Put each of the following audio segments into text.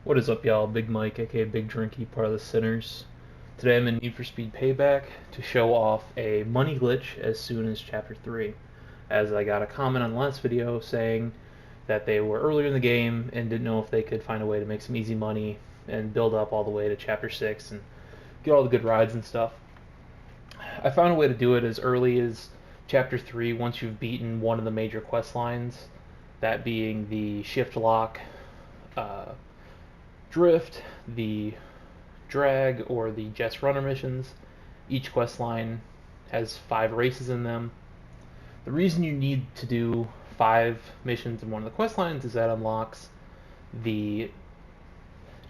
What is up, y'all? Big Mike, aka Big Drinky, part of the Sinners. Today I'm in Need for Speed Payback to show off a money glitch as soon as Chapter 3, as I got a comment on the last video saying that they were earlier in the game and didn't know if they could find a way to make some easy money and build up all the way to Chapter 6 and get all the good rides and stuff. I found a way to do it as early as Chapter 3 once you've beaten one of the major quest lines, that being the Shift Lock, uh, Drift, the Drag, or the Jets Runner missions. Each quest line has 5 races in them. The reason you need to do 5 missions in one of the quest lines is that unlocks the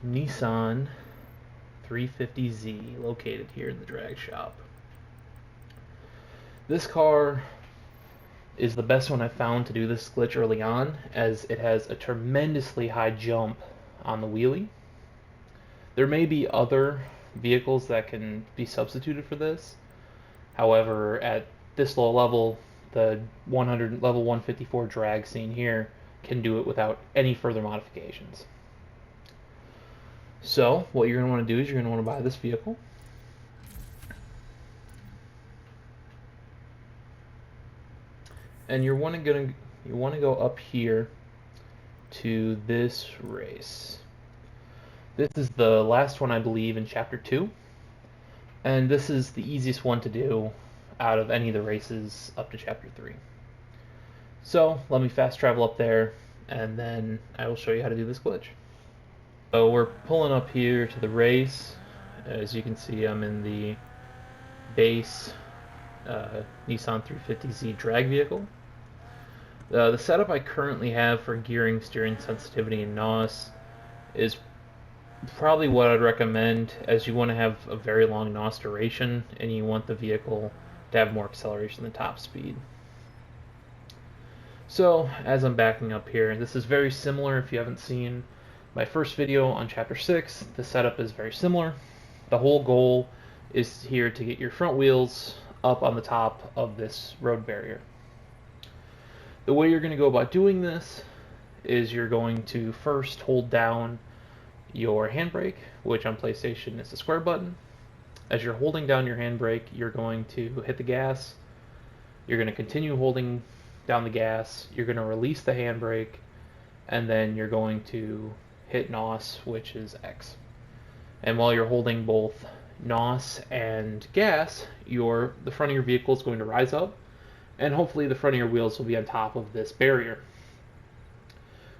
Nissan 350Z located here in the drag shop. This car is the best one I've found to do this glitch early on, as it has a tremendously high jump on the wheelie. There may be other vehicles that can be substituted for this. However, at this low level, the level 154 drag scene here can do it without any further modifications. So what you're going to want to do is you're going to want to buy this vehicle. And you want to go up here to this race. This is the last one, I believe, in Chapter 2. And this is the easiest one to do out of any of the races up to Chapter 3. So let me fast travel up there, and then I will show you how to do this glitch. So we're pulling up here to the race. As you can see, I'm in the base Nissan 350Z drag vehicle. The setup I currently have for gearing, steering sensitivity, and NOS is probably what I'd recommend, as you want to have a very long NOS duration and you want the vehicle to have more acceleration than top speed. So as I'm backing up here, this is very similar. If you haven't seen my first video on Chapter 6, the setup is very similar. The whole goal is here to get your front wheels up on the top of this road barrier. The way you're going to go about doing this is you're going to first hold down your handbrake, which on PlayStation is the square button. As you're holding down your handbrake, you're going to hit the gas. You're going to continue holding down the gas. You're going to release the handbrake, and then you're going to hit NOS, which is X. And while you're holding both NOS and gas, the front of your vehicle is going to rise up, and hopefully the front of your wheels will be on top of this barrier.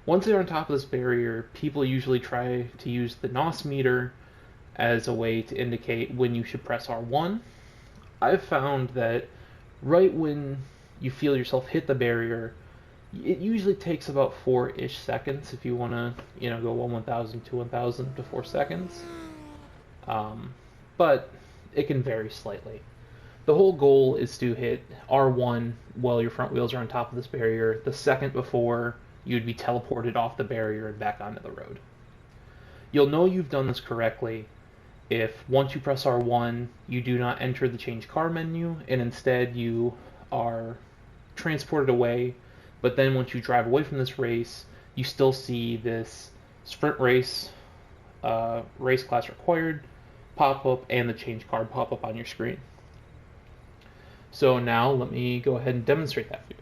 Once they're on top of this barrier, people usually try to use the NOS meter as a way to indicate when you should press R1. I've found that right when you feel yourself hit the barrier, it usually takes about 4-ish seconds if you want to, go 1/1000 to 1000 to 4 seconds. But it can vary slightly. The whole goal is to hit R1 while your front wheels are on top of this barrier the second before you'd be teleported off the barrier and back onto the road. You'll know you've done this correctly if once you press R1, you do not enter the change car menu, and instead you are transported away, but then once you drive away from this race, you still see this sprint race, race class required pop up and the change car pop up on your screen. So now let me go ahead and demonstrate that for you.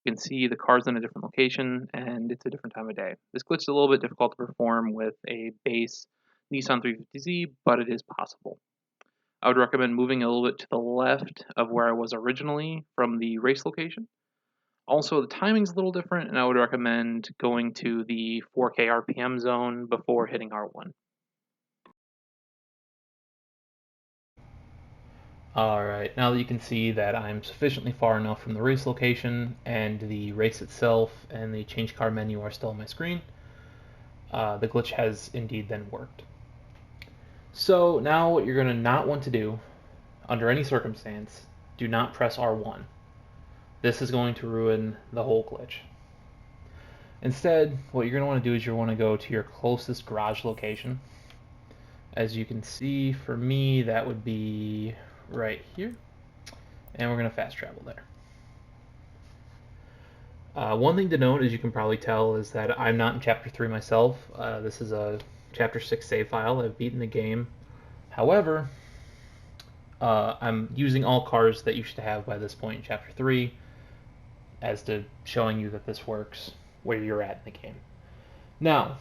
You can see the car's in a different location and it's a different time of day. This glitch is a little bit difficult to perform with a base Nissan 350Z, but it is possible. I would recommend moving a little bit to the left of where I was originally from the race location. Also, the timing's a little different, and I would recommend going to the 4K RPM zone before hitting R1. Alright, now that you can see that I'm sufficiently far enough from the race location and the race itself and the change car menu are still on my screen, the glitch has indeed then worked. So now what you're going to not want to do, under any circumstance, do not press R1. This is going to ruin the whole glitch. Instead, what you're going to want to do is you want to go to your closest garage location. As you can see, for me, that would be right here. And we're going to fast travel there. One thing to note, as you can probably tell, is that I'm not in Chapter 3 myself. This is a Chapter 6 save file. I've beaten the game. However, I'm using all cars that you should have by this point in Chapter 3 as to showing you that this works where you're at in the game. Now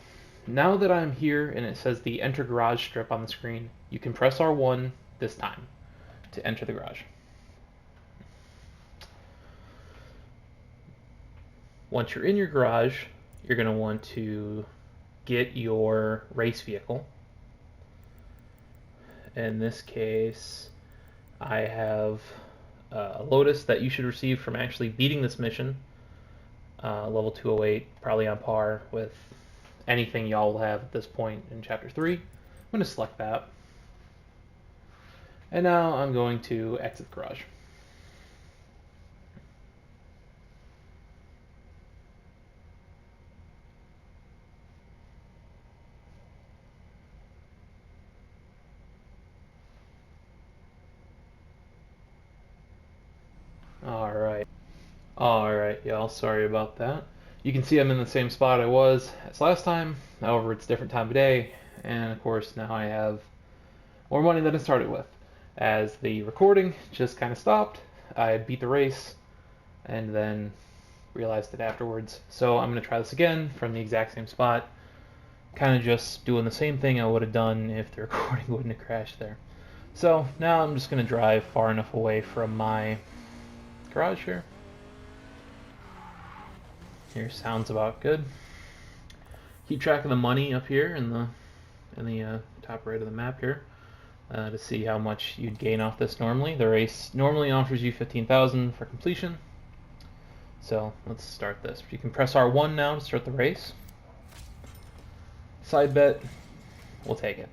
that I'm here and it says the Enter Garage strip on the screen, you can press R1 this time to enter the garage. Once you're in your garage, you're going to want to get your race vehicle. In this case, I have a Lotus that you should receive from actually beating this mission. Level 208, probably on par with anything y'all will have at this point in Chapter 3. I'm going to select that. And now I'm going to exit the garage. Alright, y'all, sorry about that. You can see I'm in the same spot I was as last time, however it's a different time of day, and of course now I have more money than I started with. As the recording just kind of stopped, I beat the race, and then realized it afterwards. So I'm going to try this again from the exact same spot, kind of just doing the same thing I would have done if the recording wouldn't have crashed there. So now I'm just going to drive far enough away from my garage here. Here sounds about good. Keep track of the money up here in the top right of the map here to see how much you'd gain off this normally. The race normally offers you 15,000 for completion. So let's start this. You can press R1 now to start the race. Side bet, we'll take it.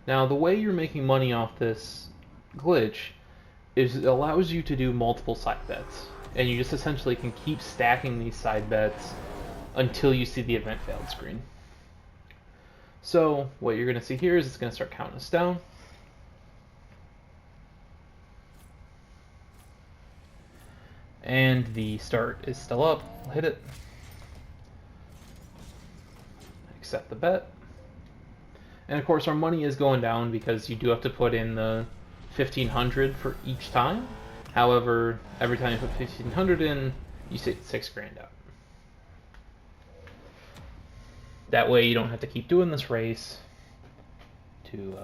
Now the way you're making money off this glitch is it allows you to do multiple side bets, and you just essentially can keep stacking these side bets until you see the event failed screen. So what you're going to see here is it's going to start counting us down. And the start is still up. We'll hit it. Accept the bet. And of course our money is going down because you do have to put in the 1,500 for each time. However, every time you put 1,500 in, you get 6 grand out. That way you don't have to keep doing this race to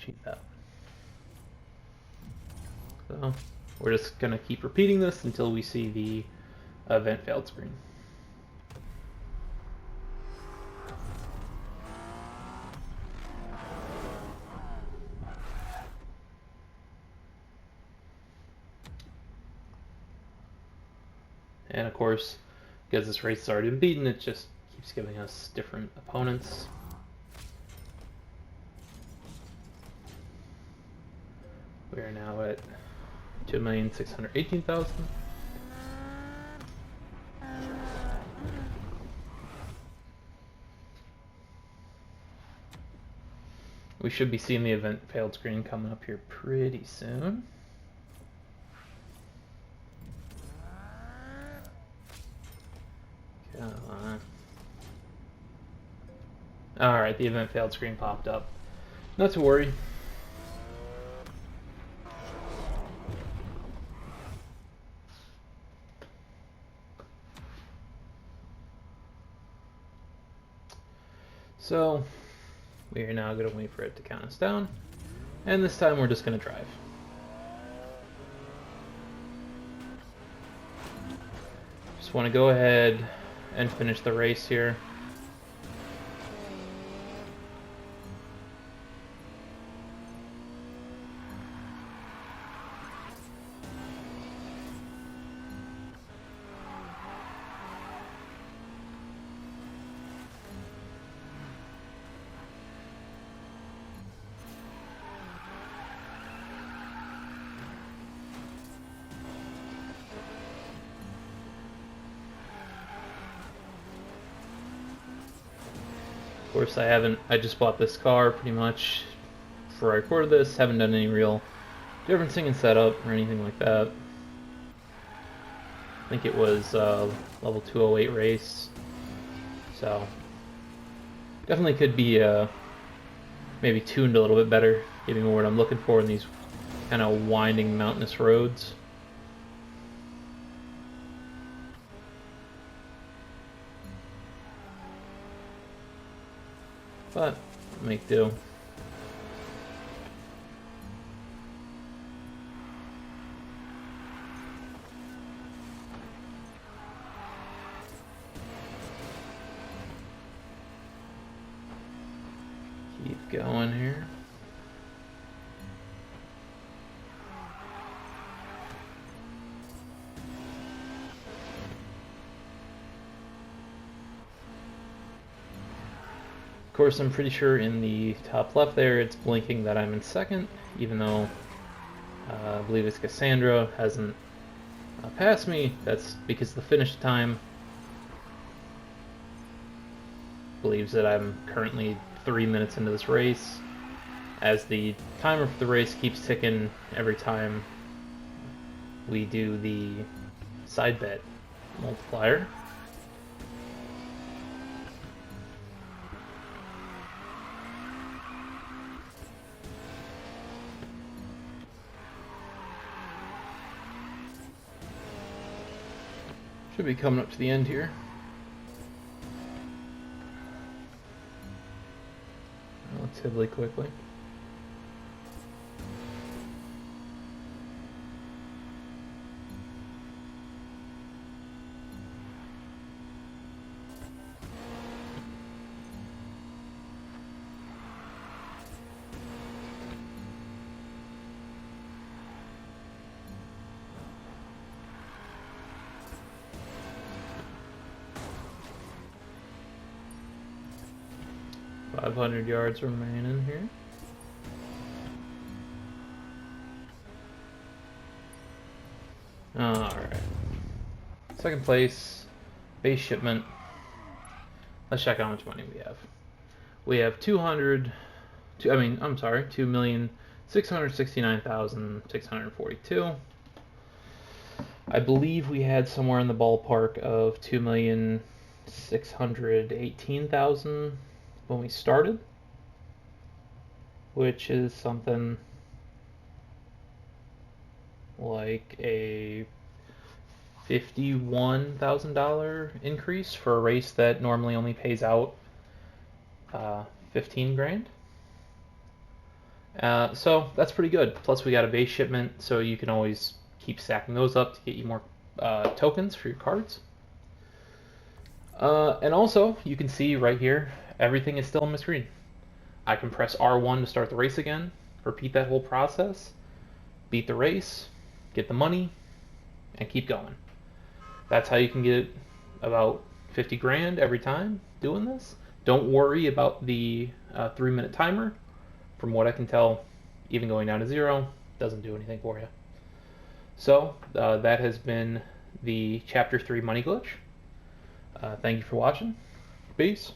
cheat that. So we're just gonna keep repeating this until we see the event failed screen. And of course, because this race has already been beaten, it just keeps giving us different opponents. We are now at 2,618,000. We should be seeing the event failed screen coming up here pretty soon. Alright, the event failed screen popped up. Not to worry. So, we are now going to wait for it to count us down. And this time we're just going to drive. Just want to go ahead and finish the race here. Of course, I just bought this car pretty much before I recorded this, haven't done any real differencing in setup or anything like that. think it was level 208 race. So definitely could be maybe tuned a little bit better, giving me what I'm looking for in these kind of winding mountainous roads. But make do. Keep going here. Of course, I'm pretty sure in the top left there it's blinking that I'm in second, even though I believe it's Cassandra hasn't passed me. That's because the finish time believes that I'm currently 3 minutes into this race, as the timer for the race keeps ticking every time we do the side bet multiplier. Should be coming up to the end here. Relatively quickly. .500 yards remaining here. Alright. Second place, base shipment. Let's check how much money we have. We have 2,669,642. I believe we had somewhere in the ballpark of 2,618,000 when we started, which is something like a $51,000 increase for a race that normally only pays out 15 grand. So that's pretty good. Plus we got a base shipment, so you can always keep stacking those up to get you more tokens for your cards. And also, you can see right here, everything is still on my screen. I can press R1 to start the race again, repeat that whole process, beat the race, get the money, and keep going. That's how you can get about 50 grand every time doing this. Don't worry about the 3-minute timer. From what I can tell, even going down to 0 doesn't do anything for you. So that has been the Chapter 3 Money Glitch. Thank you for watching. Peace.